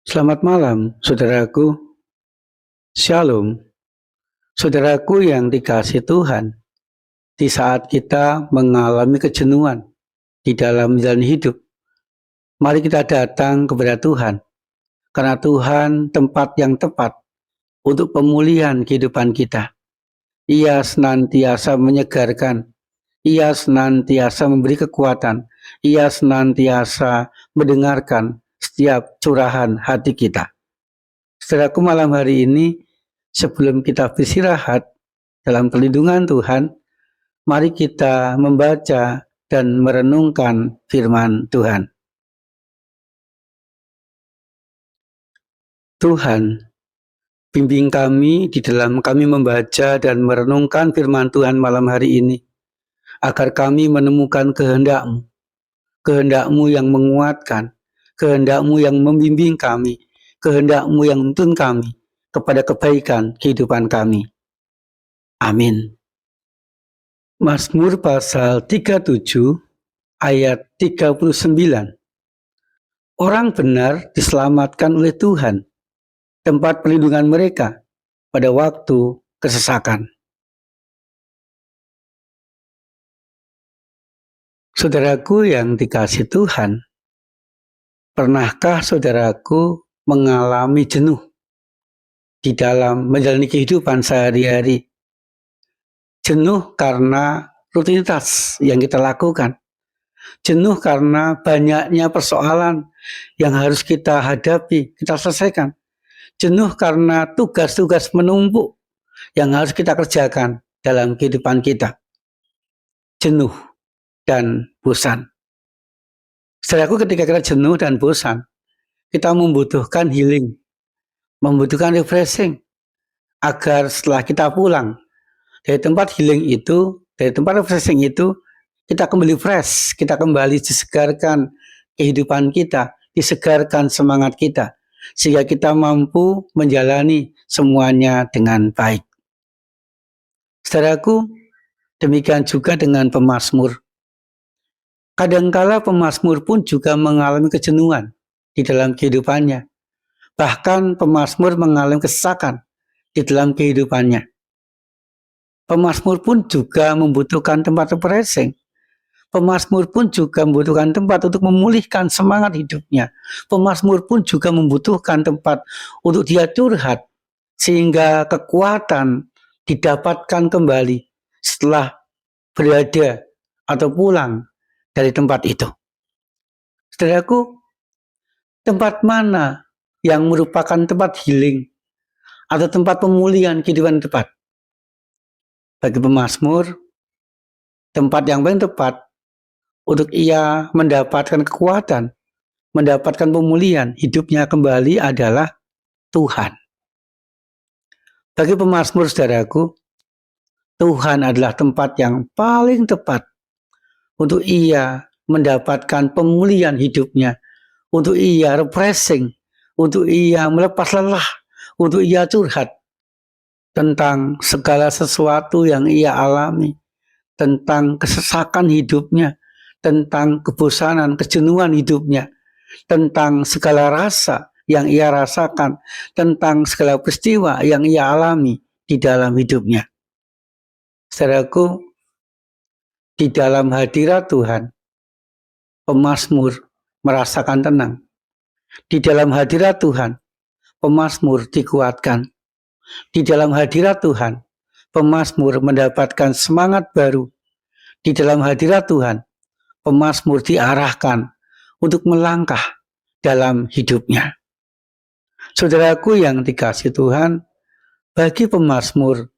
Selamat malam, saudaraku. Shalom, saudaraku yang dikasihi Tuhan. Di saat kita mengalami kejenuhan di dalam menjalani hidup, mari kita datang kepada Tuhan. Karena Tuhan tempat yang tepat untuk pemulihan kehidupan kita. Ia senantiasa menyegarkan, Ia senantiasa memberi kekuatan, Ia senantiasa mendengarkan setiap curahan hati kita. Saudaraku, malam hari ini, sebelum kita beristirahat dalam perlindungan Tuhan, mari kita membaca dan merenungkan firman Tuhan. Tuhan, bimbing kami di dalam kami membaca dan merenungkan firman Tuhan malam hari ini, agar kami menemukan kehendak-Mu, kehendak-Mu yang menguatkan, kehendak-Mu yang membimbing kami, kehendak-Mu yang menuntun kami kepada kebaikan kehidupan kami. Amin. Mazmur pasal 37 ayat 39. Orang benar diselamatkan oleh Tuhan, tempat perlindungan mereka pada waktu kesesakan. Saudaraku yang dikasihi Tuhan, pernahkah saudaraku mengalami jenuh di dalam menjalani kehidupan sehari-hari? Jenuh karena rutinitas yang kita lakukan. Jenuh karena banyaknya persoalan yang harus kita hadapi, kita selesaikan. Jenuh karena tugas-tugas menumpuk yang harus kita kerjakan dalam kehidupan kita. Jenuh dan bosan. Saudaraku, ketika kita jenuh dan bosan, kita membutuhkan healing, membutuhkan refreshing, agar setelah kita pulang dari tempat healing itu, dari tempat refreshing itu, kita kembali fresh, kita kembali disegarkan kehidupan kita, disegarkan semangat kita, sehingga kita mampu menjalani semuanya dengan baik. Saudaraku, demikian juga dengan pemazmur. Kadangkala pemazmur pun juga mengalami kejenuhan di dalam kehidupannya. Bahkan pemazmur mengalami kesesakan di dalam kehidupannya. Pemazmur pun juga membutuhkan tempat refreshing. Pemazmur pun juga membutuhkan tempat untuk memulihkan semangat hidupnya. Pemazmur pun juga membutuhkan tempat untuk dia curhat, sehingga kekuatan didapatkan kembali setelah berada atau pulang dari tempat itu. Saudaraku, tempat mana yang merupakan tempat healing atau tempat pemulihan kehidupan tepat? Bagi pemazmur, tempat yang paling tepat untuk ia mendapatkan kekuatan, mendapatkan pemulihan hidupnya kembali adalah Tuhan. Bagi pemazmur, saudaraku, Tuhan adalah tempat yang paling tepat untuk ia mendapatkan pemulihan hidupnya, untuk ia refreshing, untuk ia melepas lelah, untuk ia curhat tentang segala sesuatu yang ia alami, tentang kesesakan hidupnya, tentang kebosanan, kejenuhan hidupnya, tentang segala rasa yang ia rasakan, tentang segala peristiwa yang ia alami di dalam hidupnya. Saudaraku, di dalam hadirat Tuhan, pemazmur merasakan tenang. Di dalam hadirat Tuhan, pemazmur dikuatkan. Di dalam hadirat Tuhan, pemazmur mendapatkan semangat baru. Di dalam hadirat Tuhan, pemazmur diarahkan untuk melangkah dalam hidupnya. Saudaraku yang dikasihi Tuhan, bagi pemazmur,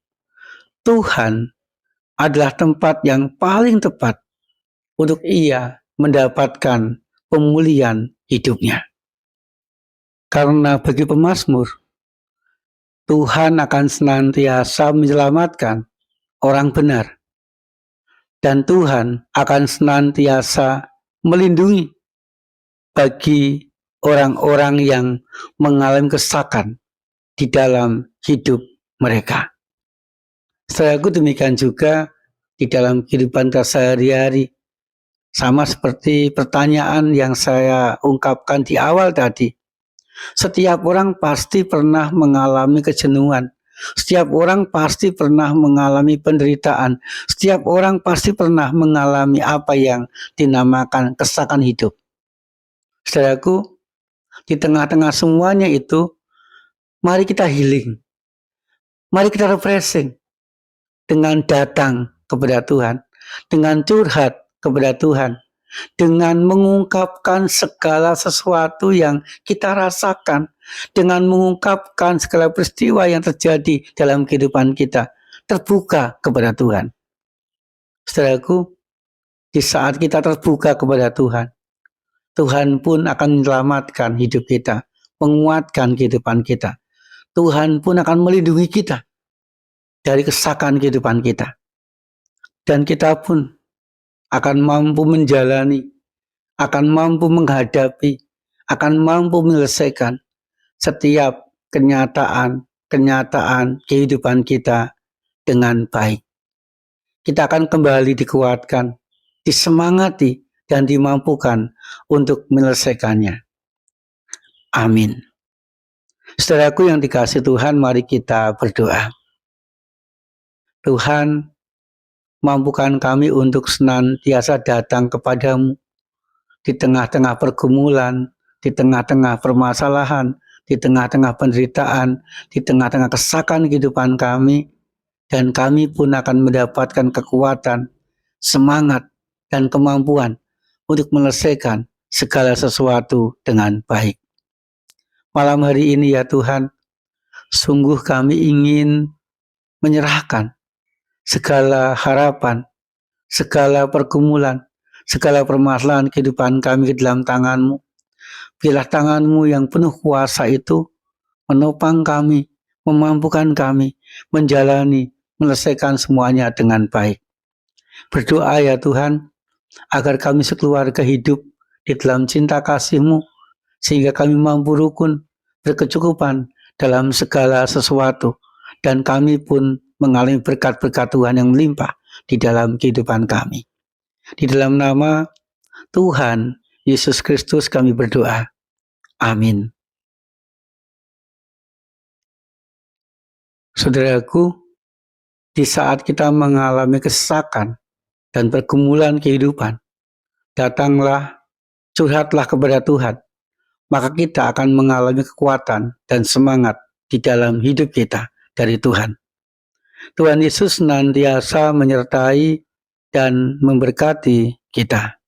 Tuhan adalah tempat yang paling tepat untuk ia mendapatkan pemulihan hidupnya. Karena bagi pemazmur, Tuhan akan senantiasa menyelamatkan orang benar. Dan Tuhan akan senantiasa melindungi bagi orang-orang yang mengalami kesesakan di dalam hidup mereka. Saudaraku, demikian juga di dalam kehidupan kita sehari-hari. Sama seperti pertanyaan yang saya ungkapkan di awal tadi. Setiap orang pasti pernah mengalami kejenuhan. Setiap orang pasti pernah mengalami penderitaan. Setiap orang pasti pernah mengalami apa yang dinamakan kesesakan hidup. Saudaraku, di tengah-tengah semuanya itu, mari kita healing. Mari kita refreshing dengan datang kepada Tuhan, dengan curhat kepada Tuhan, dengan mengungkapkan segala sesuatu yang kita rasakan, dengan mengungkapkan segala peristiwa yang terjadi dalam kehidupan kita, terbuka kepada Tuhan. Saudaraku, di saat kita terbuka kepada Tuhan, Tuhan pun akan menyelamatkan hidup kita, menguatkan kehidupan kita. Tuhan pun akan melindungi kita dari kesesakan kehidupan kita. Dan kita pun akan mampu menjalani, akan mampu menghadapi, akan mampu menyelesaikan setiap kenyataan kehidupan kita dengan baik. Kita akan kembali dikuatkan, disemangati, dan dimampukan untuk menyelesaikannya. Amin. Saudaraku yang dikasihi Tuhan, mari kita berdoa. Tuhan, mampukan kami untuk senantiasa datang kepadamu di tengah-tengah pergumulan, di tengah-tengah permasalahan, di tengah-tengah penderitaan, di tengah-tengah kesesakan kehidupan kami, dan kami pun akan mendapatkan kekuatan, semangat, dan kemampuan untuk menyelesaikan segala sesuatu dengan baik. Malam hari ini ya Tuhan, sungguh kami ingin menyerahkan segala harapan, segala pergumulan, segala permasalahan kehidupan kami ke dalam tangan-Mu. Biarlah tangan-Mu yang penuh kuasa itu menopang kami, memampukan kami menjalani, menyelesaikan semuanya dengan baik. Berdoa ya Tuhan, agar kami sekeluarga hidup di dalam cinta kasih-Mu, sehingga kami mampu rukun, berkecukupan dalam segala sesuatu, dan kami pun mengalami berkat-berkat Tuhan yang melimpah di dalam kehidupan kami. Di dalam nama Tuhan Yesus Kristus kami berdoa. Amin. Saudaraku, di saat kita mengalami kesesakan dan pergumulan kehidupan, datanglah, curhatlah kepada Tuhan, maka kita akan mengalami kekuatan dan semangat di dalam hidup kita dari Tuhan. Tuhan Yesus senantiasa menyertai dan memberkati kita.